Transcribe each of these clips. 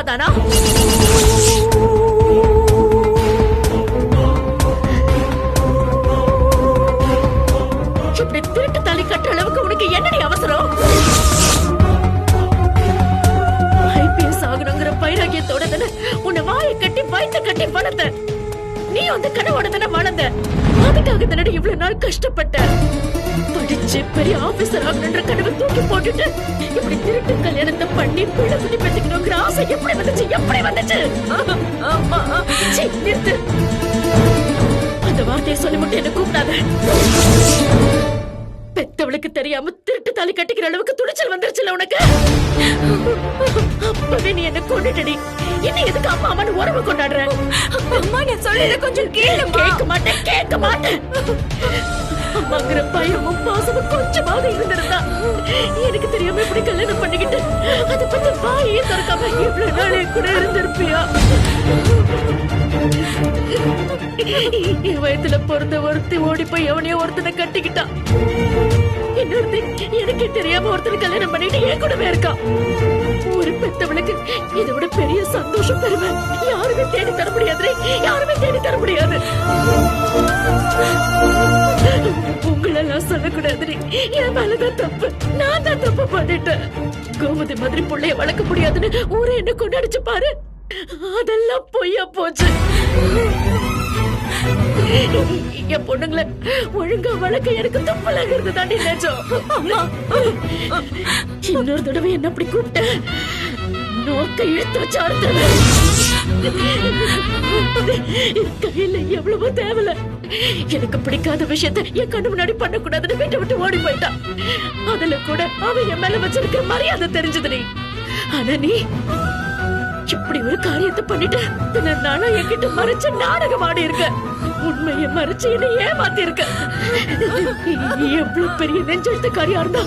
சமாதானம்? இப்படி திருட்டு தாலி கட்டுற அளவுக்கு உனக்கு என்னடி அவசரம்? ஐபிஎஸ் ஆகணுங்கிற வைராகியத்தோட தானே உன்னை வாயை கட்டி வயிற்ற கட்டி வளர்த்த. நீ அந்த கனவோட தானே வளர்ந்த. அதுக்காக தானே இவ்வளவு நாள் கஷ்டப்பட்ட. படிச்சு பெரிய ஆபீசர் ஆகணுன்ற கனவை தூக்கி போட்டுட்டு இப்படி திருட்டு கல்யாணத்தை பண்ணி பிள்ளை குட்டி பெற்றுக்கணுங்கிற ஆசை எப்படி வந்துச்சு? எப்படி வந்துச்சு? நிறுத்து. அந்த வார்த்தையை சொல்லி மட்டும் என்ன கூப்பிடாத. பெத்தவளுக்கு தெரியாம திருட்டு தாலி கட்டிக்கிற அளவுக்கு துணிச்சல் வந்துருச்சுல உனக்கு. அப்பவே நீ என்ன கொண்டுட்டடி. இன்னும் எதுக்கு அம்மா அம்மான்னு உறவு கொண்டாடுற? அம்மா நான் சொல்றத கொஞ்சம் கேளு. கேட்க மாட்டேன், கேட்க மாட்டேன். அம்மாங்கிற பயமும் பாசமும் கொஞ்சமாவது இருந்திருந்தா எனக்கு தெரியாம இப்படி கல்யாணம் பண்ணிக்கிட்டு அதை பத்தி வாயே திறக்காம இவ்வளவு நாளே கூட இருந்திருப்பியா? என் வயத்துல பிறந்த ஒருத்தி ஓடி போய் எவனையோ ஒருத்தனை கட்டிக்கிட்டான். இன்னொருத்தி எனக்கே தெரியாம ஒருத்தனை கல்யாணம் பண்ணிட்டு என் கூடவே இருக்கான். ஒரு பெத்தவளுக்கு இதை விட பெரிய சந்தோஷம் பெருமை யாருமே தேடி தர முடியாது. யாருமே தேடி தர முடியாது. உங்களெல்லாம் சொல்லக்கூடாது. என் மேலதான் தப்பு. நான் தான் தப்பு பண்ணிட்டேன். கோமதி மாதிரி பிள்ளைய வளர்க்க முடியாதுன்னு ஊரே என்ன கொண்டாடிச்சு பாரு. அதெல்லாம் பொய்யா போச்சு. என் பொண்ணுங்களை ஒழுங்கா வளர்க்க எனக்கு தப்பலாகிறது தாண்டி நிஜம். இன்னொரு தடவை என்ன அப்படி கூப்பிட்ட நோக்க இழுத்து வச்சு அறுத்துறேன். கையில எவ்வளவோ தேவல. எனக்கு பிடிக்காத விஷயத்த என் கண்ணு முன்னாடி பண்ணக்கூடாதுன்னு வீட்டை விட்டு ஓடி போயிட்டான். அதுல கூட அவன் என் மேல வச்சிருக்கிற மரியாதை தெரிஞ்சது நீ. ஆனா நீ இப்படி ஒரு காரியத்தை பண்ணிட்டு நானா என்கிட்ட மறைச்ச நாடகம் ஆடி இருக்க. உண்மையை மறைச்சு என்ன ஏமாத்தி இருக்க. எவ்வளவு பெரிய நெஞ்செழுத்துக்காரியா இருந்தா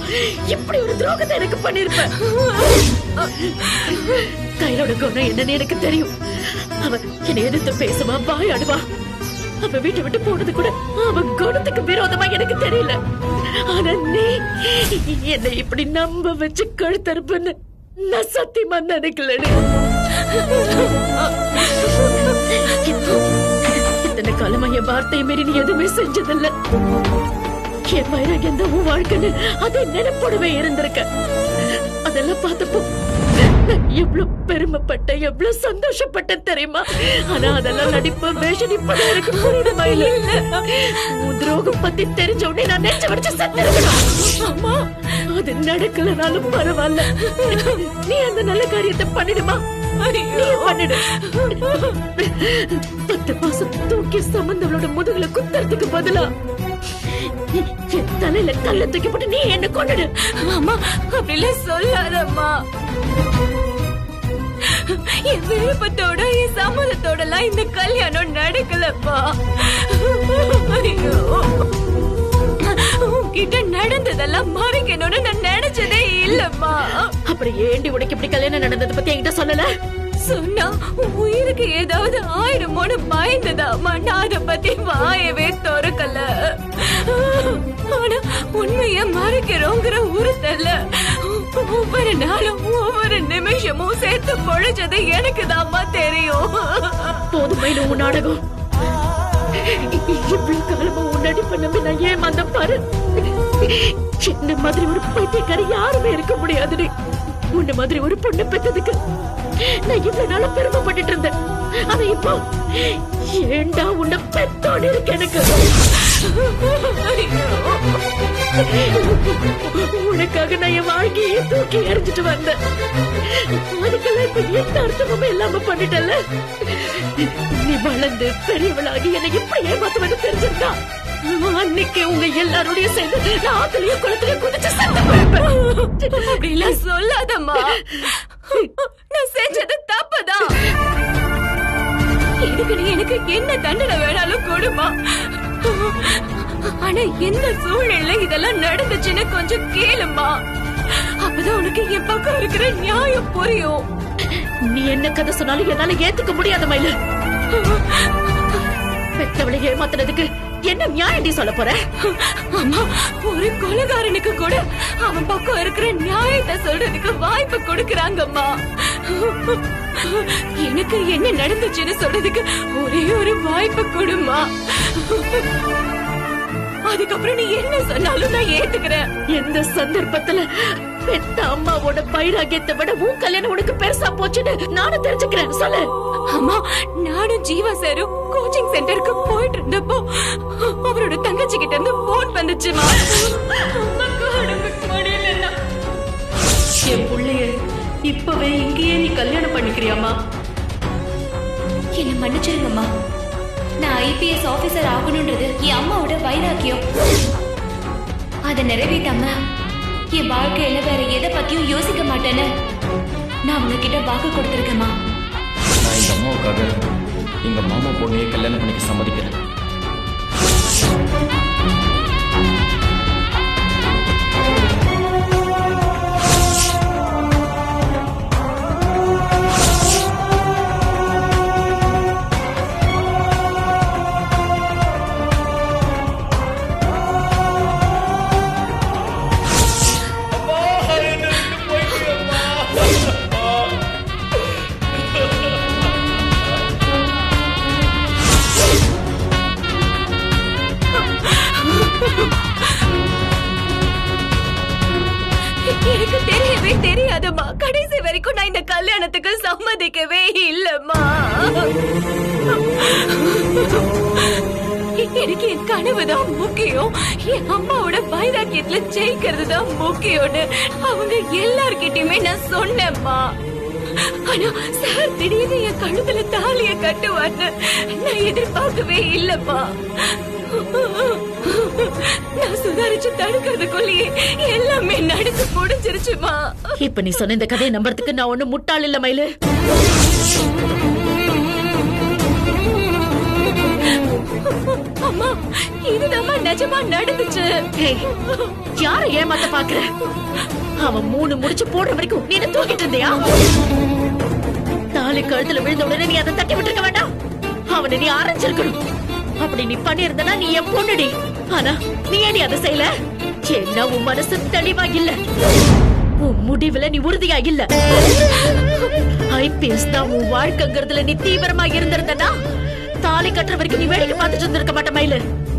இப்படி ஒரு துரோகத்தை எனக்கு பண்ணிருப்ப. கையிலோட குணம் என்னன்னு எனக்கு தெரியும். அவன் என்னை எதிர்த்து பேசுவா, வாயாடுவா. அவ வீட்டை விட்டு போனது கூட அவன் குணத்துக்கு விரோதமா எனக்கு தெரியல. ஆனா நீ என்னை இப்படி நம்ப வச்சு கழுத்தறுப்புன்னு நான் சத்தியமா நினைக்கலடி. இத்தனை காலமா என் வார்த்தையை மீறி நீ எதுவுமே செஞ்சதில்ல. என் வைராகியம் தான் உன் வாழ்க்கைன்னு அதை நினைப்போடவே இருந்திருக்க. அதெல்லாம் பார்த்தப்போ எவ்வளவு பெருமைப்பட்ட, எவ்வளவு சந்தோஷப்பட்ட தெரியுமா? ஆனா அதெல்லாம் நடிப்பு வேஷம் இப்படி எனக்கு புரியுமா? இல்ல உன் துரோகம் பத்தி தெரிஞ்ச உடனே நான் நெஞ்ச வச்சு செத்துருக்கணும். அம்மா அது நடக்கலனாலும் பரவாயில்ல. நீ அந்த நல்ல காரியத்தை பண்ணிடுமா? பண்ணிடு. 10 மாசம் தூக்கி சம்பந்தவளோட முதுகுல குத்துறதுக்கு பதிலா என் தலையில கல்ல தூக்கி போட்டு நீ என்ன கொண்டுடு. அம்மா அப்படிலாம் சொல்லாதம்மா. என் விருப்பத்தோட என் சம்மதத்தோட எல்லாம் இந்த கல்யாணம் நடக்கலப்பா. உன்கிட்ட நடந்ததெல்லாம் மறைக்கணும்னு நான் நினைச்சதே இல்லம்மா. அப்புறம் ஏண்டி உனக்கு இப்படி கல்யாணம் நடந்ததை பத்தி என்கிட்ட சொல்லல? சொன்னா உயிருக்கு ஏதாவது ஆயிடுமோன்னு பயந்ததாமா. நான் அதை பத்தி வாயவே திறக்கல. ஆனா உண்மைய மறைக்கிறோங்கிற உறுத்தல்ல ஒவ்வொரு நாளும் ஒவ்வொரு நிமிஷமும் சேர்த்து பொழைச்சது எனக்கு தான்மா தெரியும். போதுமை உன் நாடகம். இவ்வளவு காலமா உன்னடி பண்ண நான் ஏமாந்த பாரு. என்ன மாதிரி ஒரு பைத்தியக்காரி யாருமே இருக்க முடியாது. உன்ன மாதிரி ஒரு பொண்ணு பெற்றதுக்கு நான் இவ்வளவு நாள பெருமைப்பட்டு இருந்தேன். ஆனா இப்போ ஏண்டா உன்னை பெத்தோடு இருக்கு எனக்கு. உனக்காக நான் என் வாழ்க்கையே தூக்கி எறிஞ்சிட்டு வந்தேன். அதுக்கெல்லாம் இப்ப எந்த அர்த்தமுமே இல்லாம பண்ணிட்டல. நீ வளர்ந்து பெரியவளாகி என்னை இப்படி ஏமாத்துவது தெரிஞ்சிருக்கா அன்னைக்கு உங்க எல்லாரோடய சேர்ந்து நான் ஆத்துலயும் குளத்துலயும் குதிச்சு சண்டை போயிருப்பேன். அப்படி இல்ல சொல்லாதம்மா. நான் செஞ்சது தப்புதான். இதுக்கு நீ எனக்கு என்ன தண்டனை வேணாலும் கொடுமா. ஆனா எந்த சூழ்நிலை இதெல்லாம் நடந்துச்சுன்னு கொஞ்சம் கேளுமா. அப்பதான் உனக்கு என் பக்கம் இருக்கிற நியாயம் புரியும். நீ என்ன கதை சொன்னாலும் என்னால ஏத்துக்க முடியாத மயில. பெத்தவளை ஏமாத்துறதுக்கு என்ன நியாயம் சொல்ல போற? அம்மா ஒரு கொலைகாரனுக்கு கூட அவன் பக்கம் இருக்கிற நியாயத்தை சொல்றதுக்கு வாய்ப்பு கொடுக்கறாங்கம்மா. எனக்கு என்ன நடந்துச்சுன்னு சொல்றதுக்கு ஒரே ஒரு வாய்ப்பு கொடுமா. அதுக்கப்புறம் நீ என்ன சொன்னாலும் நான் ஏத்துக்கிறேன். எந்த சந்தர்ப்பத்துல பெத்த அம்மாவோட வைராகியத்தை விட உன் கல்யாணம் உனக்கு பெருசா போச்சுன்னு நானும் தெரிஞ்சுக்கிறேன். சொல்லு. அம்மா, நானும் ஜீவா சாரும் கோச்சிங் சென்டருக்கு போயிட்டு இருந்தப்போ அவரோட தங்கச்சி கிட்ட இருந்து போன் வந்துச்சுமா. என் புள்ளைய இப்பவே இங்கேயே நீ கல்யாணம் பண்ணிக்கிறியாமா? என்ன மன்னிச்சிருங்கம்மா. நான் IPS ஆபீசர் ஆகணும்ன்றது என் அம்மாவோட வைராக்கியம். அதை நிறைவேற்றாம என் வாழ்க்கையில வேற எதை பத்தியும் யோசிக்க மாட்டேன்னு நான் உங்ககிட்ட வாக்கு கொடுத்திருக்கேம்மா. நான் எங்க அம்மாவுக்காக எங்க மாமா பொண்ணையே கல்யாணம் பண்ணிக்க சம்மதிக்கிறேன். எனக்கு தெரியவே தெரியாதுமா. கடைசி வரைக்கும் நான் இந்த கல்யாணத்துக்கு சம்மதிக்கவே இல்லம்மா. எனக்கு என் கனவுதான் முக்கியம், என் அம்மாவோட வைராக்கியத்துல ஜெயிக்கிறது தான் முக்கியம்னு அவங்க எல்லார்கிட்டயுமே நான் சொன்னேம்மா. ஆனா சார் திடீர்னு என் கழுத்துல தாலிய கட்டுவான்னு நான் எதிர்பார்க்கவே இல்லம்மா. நான் சுதாரிச்சு தடுக்கிறதுக்குள்ளேயே எல்லாமே நடந்து முடிஞ்சிருச்சுமா. இப்ப நீ சொன்ன இந்த கதையை நம்புறதுக்கு நான் ஒண்ணு முட்டாள் இல்ல மயிலு. அம்மா, இதுதாம்மா நிஜமா நடந்துச்சு. யார ஏமாத்த பாக்குற? அவன் 3 முடிச்சு போடுற வரைக்கும் நீ என்ன தூக்கிட்டு இருந்தியா? தாலி கழுத்துல விழுந்த உடனே நீ அதை தட்டி விட்டுருக்க வேண்டாம். அவனை நீ அரைஞ்சிருக்கணும். அப்படி நீ பண்ணிருந்தனா நீ என் பொண்ணுடி. ஆனா நீ ஏன் அதை செய்யல? என்ன உன் மனசு தெளிவா இல்ல, உன் முடிவுல நீ உறுதியா இல்ல. IPS தான் உன் வாழ்க்கைங்கிறதுல நீ தீவிரமா இருந்திருந்தனா தாலி கட்டுற வரைக்கும் நீ வேடிக்கை பார்த்துட்டு இருந்திருக்க மாட்ட மயிலு.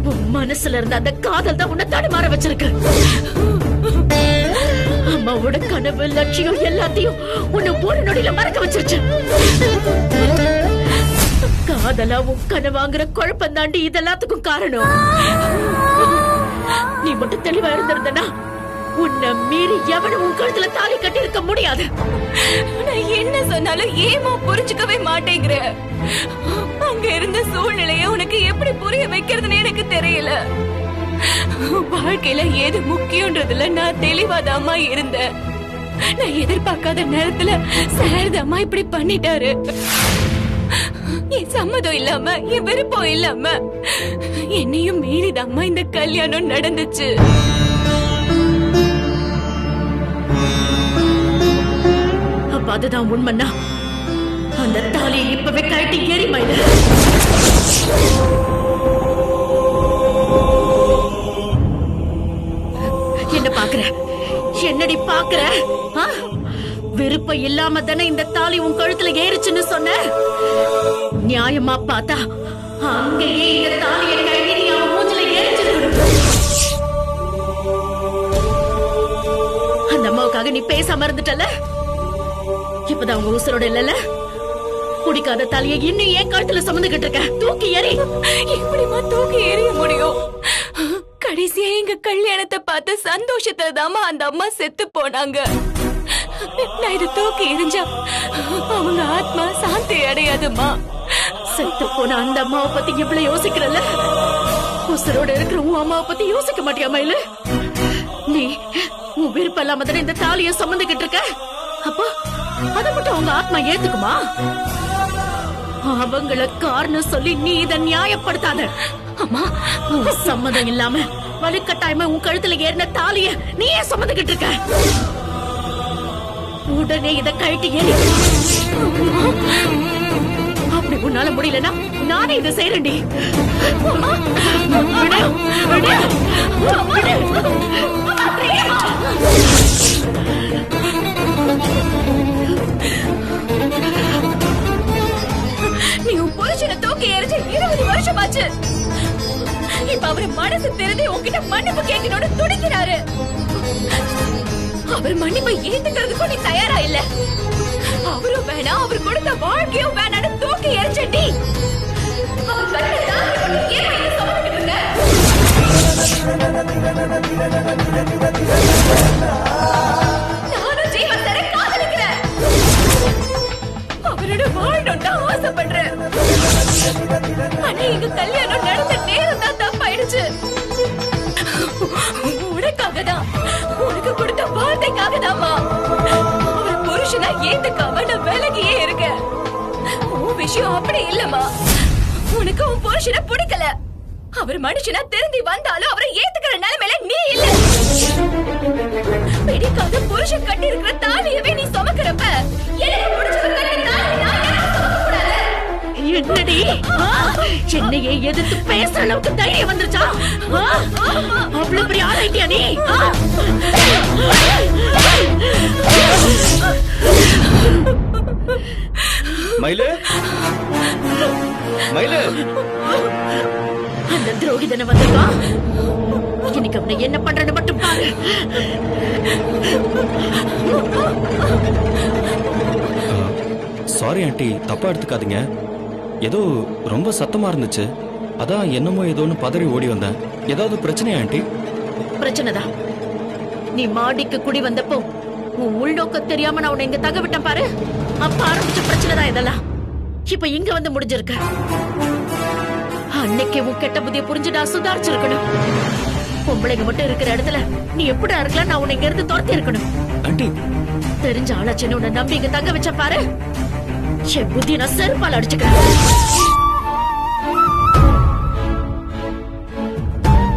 உன் மனசுல இருந்த அந்த காதல் தான் உன்னை தடுமாற வச்சிருக்கு. அம்மாவோட கனவு லட்சியம் எல்லாத்தையும் உன்னை ஒரு நொடியில மறக்க வச்சிருச்சு. காதலா உன் கனவாங்கிற குழப்பம் தாண்டி இதெல்லாத்துக்கும் காரணம். நீ மட்டும் தெளிவா இருந்திருந்தனா உன்னை மீறி எவனும் உன் கழுத்துல தாலி கட்டி இருக்க முடியாது. நான் என்ன சொன்னாலும் ஏமா புரிஞ்சுக்கவே மாட்டேங்கிற. அங்க இருந்த சூழ்நிலைய உனக்கு எப்படி புரிய வைக்கிறதுன்னு எனக்கு தெரியல. வாழ்க்கையில எது முக்கியன்றதுல நான் தெளிவாதாமா இருந்தேன். நான் எதிர்பார்க்காத நேரத்துல சாரதாமா இப்படி பண்ணிட்டாரு. என் சம்மதம் இல்லாம, என் விருப்பம் இல்லாம என்னையும் மீறிதாம்மா இந்த கல்யாணம் நடந்துச்சு. அப்ப அதுதான் உண்மைன்னா அந்த தாலியை இப்பவே கழட்டி ஏறி மயில. என்ன பாக்குற? என்னடி பாக்குற? விருப்பம் இல்லாம தானே இந்த தாலி உன் கழுத்துல ஏறிச்சுன்னு சொன்ன. நியாயமா பார்த்தா அங்கேயே இந்த தாலியை கழட்டி நீ அவன் மூஞ்சில ஏறிச்சிருக்கணும். அந்த அம்மாவுக்காக நீ பேசாம இருந்துட்டல. இப்பதான் அவங்க உசுரோட இல்லல. குடிக்காத தலையை இன்னும் ஏன் கழுத்துல சுமந்துகிட்டு இருக்க? தூக்கி ஏறி. எப்படிமா தூக்கி எறிய முடியும்? கடைசியா எங்க கல்யாணத்தை பார்த்து சந்தோஷத்துல தாமா அந்த அம்மா செத்து போனாங்க. நான் இதை தூக்கி எறிஞ்சா அவங்க ஆத்மா சாந்தி அடையாதுமா. செத்து போன அந்த அம்மாவை பத்தி இவ்வளவு யோசிக்கிறல்ல, உசுரோட இருக்கிற உன் அம்மாவை பத்தி யோசிக்க மாட்டியா மயிலு? நீ உன் விருப்பம் இல்லாம தானே இந்த தாலியை சுமந்துகிட்டு இருக்க. அப்போ அதை மட்டும் அவங்க ஆத்மா ஏத்துக்குமா? அவங்கள காரணம் சொல்லி நீ இதை நியாயப்படுத்தாத. அம்மா, உன் சம்மதம் இல்லாம வலுக்கட்டாயமா உன் கழுத்துல ஏறின தாலிய நீ ஏன் சுமந்துகிட்டு இருக்க? உடனே இதை கழட்டி ஏறி. அப்படி உன்னால முடியலன்னா நானே இதை செய்யறேன்டி. மாதிரி உன்கிட்ட மன்னிப்பு கேட்கணும்னு துடிக்கிறாரு. அவர் மன்னிப்பை ஏத்துக்கிறதுக்கும் நீ தயாரா இல்ல. அவரும் வேணாம், அவர் கொடுத்த வாழ்க்கையும் வேணான்னு தூக்கி எரிச்சட்டி. அவர் கண்ணை தாண்டி ஏன் இதை சுமந்துக்கிட்டு இருக்க? நானும் ஜீவன் சாரை காதலிக்கிறேன். அவரோட வாழணும் தான் ஆசைப்படுறேன். ஆனா எங்க கல்யாணம் நடந்த நேரம் தான் தப்பாயிடுச்சு. உனக்காக தான், உனக்கு கொடுத்த வார்த்தைக்காக தான்மா. ஒரு புருஷனா ஏத்துக்காம நான் விலகியே இருக்கேன். உன் விஷயம் அப்படி இல்லம்மா. உனக்கு உன் புருஷனை பிடிக்கல. அவர் மனுஷனா திருந்தி வந்தாலும் அவரை ஏத்துக்கிற நிலைமையில நீ இல்ல. பிடிக்காத புருஷன் கட்டி இருக்கிற தாலியவே நீ சுமக்கிறப்ப எனக்கு பிடிச்சது கட்டி தாலி நான் எனக்கு சுமக்க கூடாது. என்னடி என்னையே எதிர்த்து பேசுற அளவுக்கு தைரியம் வந்துருச்சா? அவ்வளவு பெரிய ஆளாயிட்டியா நீ? மயிலு மயிலு அந்த துரோகிதனை வந்திருக்கான். இன்னைக்கு அவனை என்ன பண்றன்னு மட்டும் பாரு. சாரி ஆண்டி, தப்பா எடுத்துக்காதீங்க. ஏதோ ரொம்ப சத்தமா இருந்துச்சு, அதான் என்னமோ ஏதோன்னு பதறி ஓடி வந்தேன். ஏதாவது பிரச்சனையா ஆண்டி? பிரச்சனைதான். நீ மாடிக்கு குடி வந்தப்போ உன் உள்நோக்க தெரியாம நான் உன்னை இங்க தக விட்டேன் பாரு. அப்ப ஆரம்பிச்ச பிரச்சனை தான் இதெல்லாம். இப்ப இங்க வந்து முடிஞ்சிருக்க. அன்னைக்கு உன் கெட்ட புதிய புரிஞ்சு நான் சுதாரிச்சிருக்கணும். பொம்பளைங்க மட்டும் இருக்கிற இடத்துல நீ எப்படி இருக்கலாம்? நான் உன்னை இங்க இருந்து துரத்தி இருக்கணும். ஆண்டி தெரிஞ்ச ஆளாச்சுன்னு உன்னை நம்பி இங்க தங்க வச்ச பாரு. என் புத்திய நான் செருப்பால் அடிச்சுக்கிறேன்.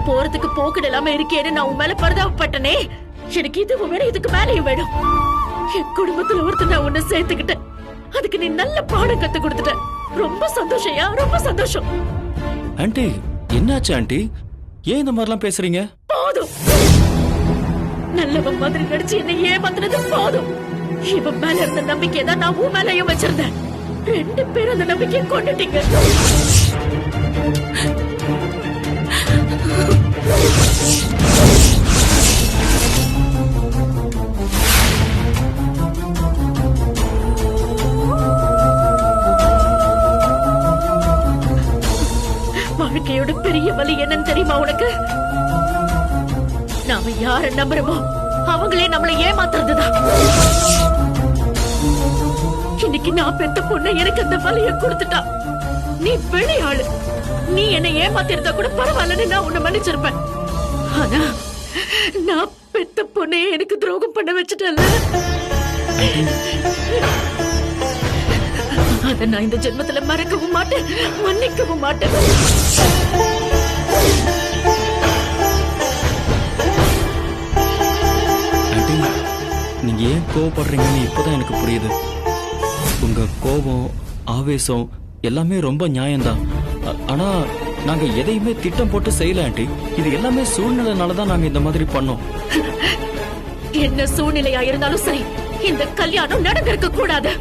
போறதுக்கு போக்குடு இல்லாம இருக்கேன்னு நான் உன் மேல பரிதாபப்பட்டனே. எனக்கு இதுவும் வேணும், இதுக்கு மேலேயும் வேணும். என் குடும்பத்துல ஒருத்தர் நான் உன்னை சேர்த்துக்கிட்டேன். அதுக்கு நீ நல்ல பாடம் கத்து கொடுத்துட்ட. ரொம்ப சந்தோஷம்யா, ரொம்ப சந்தோஷம். ஆண்டி என்னாச்சு ஆண்டி? ஏன் இந்த மாதிரிலாம் பேசுறீங்க? போதும். நல்லவன் மாதிரி நடிச்சு என்னை ஏமாத்துனது போதும். இவன் மேல இருந்த நம்பிக்கை தான் நான் உன் மேலயும் வச்சிருந்தேன். 2 பேரும் அந்த நம்பிக்கையை கொண்டுட்டீங்க. வாழ்க்கையோட பெரிய வலி என்னன்னு தெரியுமா உனக்கு? நாம யார நம்புறோமோ அவங்களே நம்மளை ஏமாத்துறதுதான். இன்னைக்கு நான் பெத்த பொண்ணு எனக்கு அந்த வலிய கொடுத்துட்டா. நீ வெளியாளு, நீ என்னை ஏமாத்திருந்தா கூட பரவாயில்லன்னு நான் உன்னை மன்னிச்சிருப்பேன். ஆனா நான் பெத்த பொண்ணே எனக்கு துரோகம் பண்ண வச்சுட்டல. அத நான் இந்த ஜென்மத்துல மறக்கவும் மாட்டேன், மன்னிக்கவும் மாட்டேன். ஆண்டி நீங்க ஏன் கோவப்படுறீங்கன்னு இப்பதான் எனக்கு புரியுது. உங்க கோபம், ஆவேசம் எல்லாமே ரொம்ப நியாயம்தான். ஆனா நாங்க எதையுமே திட்டம் போட்டு செய்யல ஆண்டி. இது எல்லாமே சூழ்நிலைனாலதான் நாங்க இந்த மாதிரி பண்ணோம். என்ன சூழ்நிலையா இருந்தாலும் சரி, இந்த கல்யாணம் நடந்திருக்க கூடாது.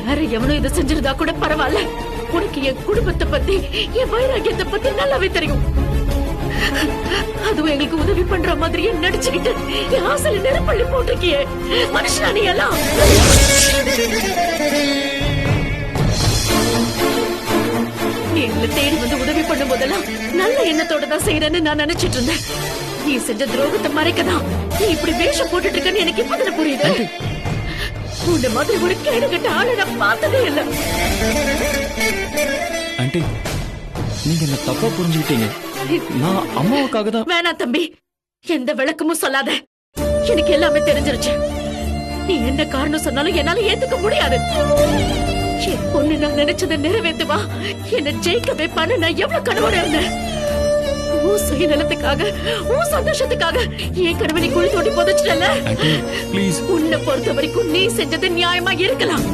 வேற எவனும் இதை செஞ்சிருந்தா கூட பரவாயில்ல. உனக்கு என் குடும்பத்தை பத்தி, என் வைராகியத்தை பத்தி நல்லாவே தெரியும். அதுவும் எங்களுக்கு உதவி பண்ற மாதிரியே நடிச்சுக்கிட்டு என் ஆசையில நெருப்பள்ளி போட்டிருக்கியே. மனுஷனா நீ எல்லாம்? நீ எங்களை தேடி வந்து உதவி பண்ணும் போதெல்லாம் நல்ல எண்ணத்தோட தான் செய்யறேன்னு நான் நினைச்சிட்டு இருந்தேன். நீ செஞ்ச துரோகத்தை மறைக்கதான் நீ இப்படி வேஷம் போட்டுட்டு இருக்கன்னு எனக்கு இப்ப புரியுது. உன்ன மாதிரி ஒரு கேடு கட்ட ஆளை நான் பார்த்ததே இல்ல. ஆண்டி நீங்க என்ன தப்பா புரிஞ்சுக்கிட்டீங்க. நான் அம்மாவுக்காக தான். வேணாம் தம்பி, எந்த விளக்கமும் சொல்லாத. எனக்கு எல்லாமே தெரிஞ்சிருச்சு. நீ என்ன காரணம் சொன்னாலும் என்னால ஏத்துக்க முடியாது. என் பொண்ணு நான் நினைச்சதை நிறைவேற்றுவா, என்ன ஜெயிக்கவே பண்ண நான் எவ்வளவு கனவோட இருந்தேன். உன் சுயநலத்துக்காக, உன் சந்தோஷத்துக்காக என் கனவை நீ குழி தோண்டி புதைச்சிட்டல. உன்னை பொறுத்த வரைக்கும் நீ செஞ்சது நியாயமா இருக்கலாம்.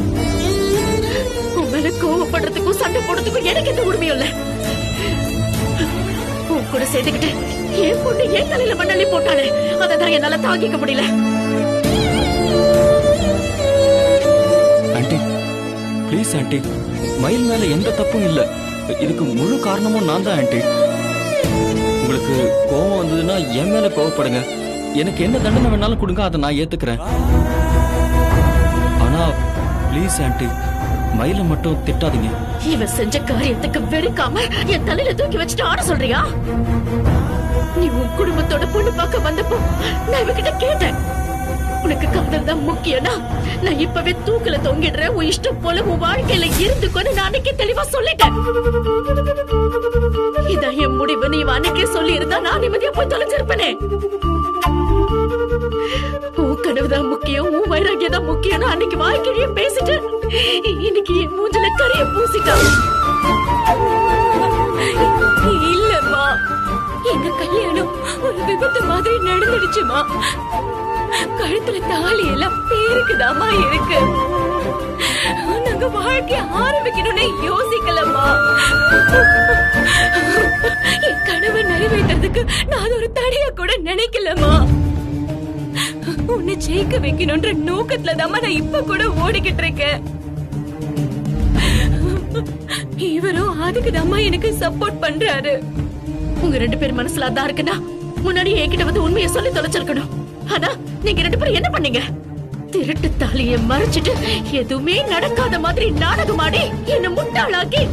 உன் மேல கோவப்படுறதுக்கும் சண்டை போடுறதுக்கும் எனக்கு எந்த உரிமையும் இல்ல. உன் கூட சேர்த்துக்கிட்டு என் பொண்ணு என் தலையில மண்ணள்ளி போட்டாளே, அதான் என்னால தாங்கிக்க முடியல. ஆண்டி ப்ளீஸ் ஆண்டி, மயில் மேல எந்த தப்பும் இல்ல. இதுக்கு முழு காரணமும் நான் தான் ஆண்டி. உங்களுக்கு உங்களுக்கு கோவம் வந்ததுன்னா என் மேல கோவப்படுங்க. எனக்கு என்ன தண்டனை வேணாலும் கொடுங்க, அதை நான் ஏத்துக்கிறேன். ஆனா ப்ளீஸ் ஆண்டி, மயில மட்டும் திட்டாதீங்க. இவன் செஞ்ச காரியத்துக்கு வெறுக்காம என் தலையில தூக்கி வச்சுட்டு ஆட சொல்றியா? நீ உன் குடும்பத்தோட பொண்ணு பார்க்க வந்தப்போ நான் இவகிட்ட கேட்டேன், உனக்கு காதல் தான் முக்கியம்னா நான் இப்பவே தூக்குல தொங்கிடுறேன், உன் இஷ்டம் போல உன் வாழ்க்கையில இருந்துக்கொன்னு நான் அன்னைக்கு தெளிவா சொல்லிட்டேன். இதான் என் முடிவு. நீ அன்னைக்கே சொல்லி இருந்தா நான் நிம்மதியா போய் தொலைஞ்சிருப்பேனே. உன் கனவுதான் முக்கியம், உன் வைராகியம் தான் முக்கியம் அன்னைக்கு வாழ்க்கையே பேசிட்டு இன்னைக்கு என் மூஞ்சில கரிய பூசிட்டான். இல்லம்மா, எங்க கல்யாணம் ஒரு விபத்து மாதிரி நடந்துடுச்சுமா. கழுத்துல தாலி எல்லாம் பேருக்குதாமா இருக்கு. நாங்க வாழ்க்கைய ஆரம்பிக்கணும்னு யோசிக்கலம்மா. என் கனவை நிறைவேற்றதுக்கு நான் ஒரு தடையா கூட நினைக்கலம்மா. உன்னை ஜெயிக்க வைக்கணும்ன்ற நோக்கத்துல தாமா நான் இப்ப கூட ஓடிக்கிட்டு இருக்கேன். இவரும் அதுக்கு தாமா எனக்கு சப்போர்ட் பண்றாரு. உங்க ரெண்டு பேர் மனசுல அதான் இருக்குன்னா முன்னாடி என்கிட்ட வந்து உண்மையை சொல்லி தொலைச்சிருக்கணும். ஆனா நீங்க ரெண்டு பேரும் என்ன பண்ணீங்க? திருட்டு தாலியை மறைச்சிட்டு எதுவுமே நடக்காத மாதிரி நாடகமாடி என்ன முட்டாளாக்கி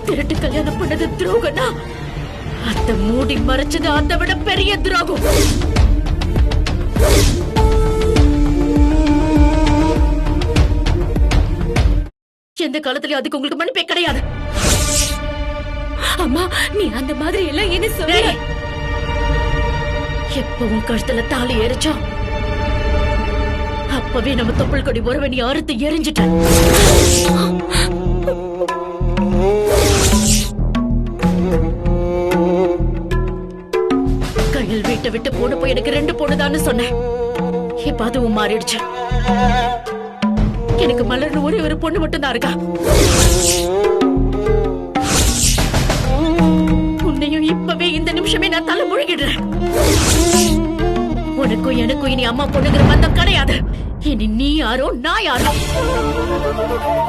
திருட்டு கல்யாணம் பண்ணது துரோகம்னா அத மூடி மறைச்சது அதை விட பெரிய துரோகம். எந்த காலத்திலயும் அதுக்கு உங்களுக்கு மன்னிப்பே கிடையாது. அம்மா, நீ அந்த மாதிரி எல்லாம் என்ன சொல்ற? எப்பவும் கழுத்துல தாலி எரிச்சா அப்பவே நம்ம தொப்புள் கொடி உறவை நீ அறுத்து எரிஞ்சிட்ட. கையில் வீட்டை விட்டு போன போய் எனக்கு 2 பொண்ணுதான்னு சொன்னேன். இப்ப அதுவும் மாறிடுச்சு. எனக்கு மலர்னு ஒரே ஒரு பொண்ணு மட்டும் தான் இருக்கா. உன்னையும் இப்பவே இந்த நிமிஷமே நான் தலை முழுகிடுறேன். உனக்கும் எனக்கும் இனி அம்மா பொண்ணுங்கிற பந்தம் கிடையாது. இனி நீ யாரோ நான் யாரோ.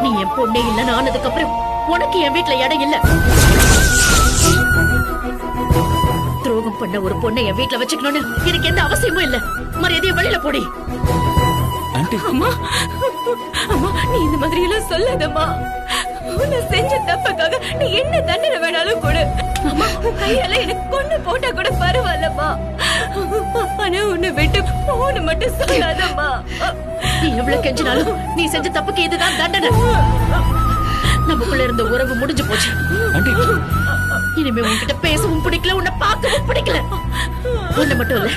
நீ என் பொண்ணே இல்ல ஆனதுக்கு அப்புறம் உனக்கு என் வீட்டுல இடம் இல்ல. துரோகம் பண்ண ஒரு பொண்ணை என் வீட்டுல வச்சுக்கணும்னு எனக்கு எந்த அவசியமும் இல்ல. மரியாதையை வெளியில போடி. அம்மா, அம்மா, நீ இந்த மாதிரி எல்லாம் சொல்லாதம்மா. உன்னை செஞ்ச தப்புக்காக நீ என்ன தண்டனை வேணாலும் கொடு. அம்மா, உன் கையால எனக்கு கொண்டு போட்டா கூட பரவாயில்லம்மா. ஆனா உன்னை விட்டு போன மட்டும் சொல்லாதம்மா. நீ எவ்வளவு கெஞ்சினாலும் நீ செஞ்ச தப்புக்கு இதுதான் தண்டனை. நமக்குள்ள இருந்த உறவு முடிஞ்சு போச்சு. இனிமே உன்கிட்ட பேசவும் பிடிக்கல, உன்னை பார்க்கவும் பிடிக்கல. உன்னை மட்டும் இல்ல,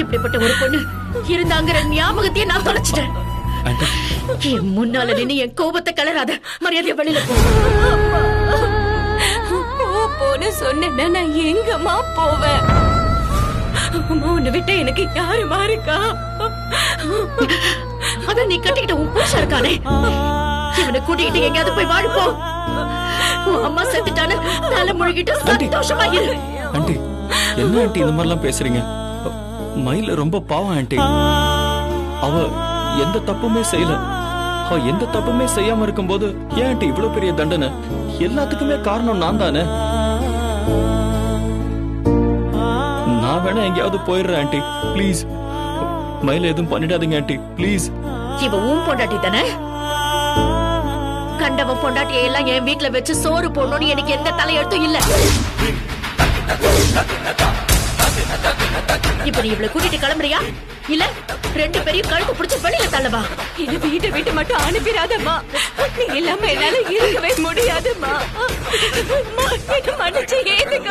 இப்படிப்பட்ட ஒரு பொண்ணு இருந்தாங்கிற ஞாபகத்தையே நான் தொலைச்சிட்டேன். என் முன்னால நின்னு என் கோபத்தை கலராத. மரியாதையை வெளியில போ. போன்னு சொன்ன நான் எங்கம்மா போவேன்? அம்மா, உன்னை விட்ட எனக்கு யாருமா இருக்கா? அதான் நீ கட்டிக்கிட்ட உன் புருஷன் இருக்கானே, இவனை கூட்டிக்கிட்டு எங்கேயாவது போய் வாழ்ப்போ. உன் அம்மா செத்துட்டான்னு தலை முழுகிட்டு சந்தோஷமா இரு. ஆண்டி, என்ன ஆண்டி இந்த மாதிரிலாம் பேசுறீங்க? மயில ரொம்ப பாவம் ஆண்டி. அவ எந்த தப்புமே செய்யல. அவ எந்த தப்புமே செய்யாம இருக்கும்போது ஏன் ஆண்டி இவ்வளவு பெரிய தண்டனை? எல்லாத்துக்குமே காரணம் நான் தானே. நான் வேணா எங்கேயாவது போயிடுறேன் ஆண்டி, ப்ளீஸ். மயில எதுவும் பண்ணிடாதீங்க ஆண்டி, ப்ளீஸ். இவ உன் பொண்டாட்டி தானே? கண்டவன் பொண்டாட்டியை எல்லாம் என் வீட்டுல வச்சு சோறு போடணும்னு எனக்கு எந்த தலையெழுத்தும் இல்ல. இப்ப நீ இவ்வளவு கூட்டிட்டு கிளம்புறியா இல்ல 2 பேரையும் கழுத்து பிடிச்சு வெளியில தள்ளவா? என்ன வீட்டை விட்டு மட்டும் அனுப்பிடாதம்மா. நீ இல்லாம என்னால இருக்கவே முடியாதும்மா. மன்னிச்சு ஏத்துக்க.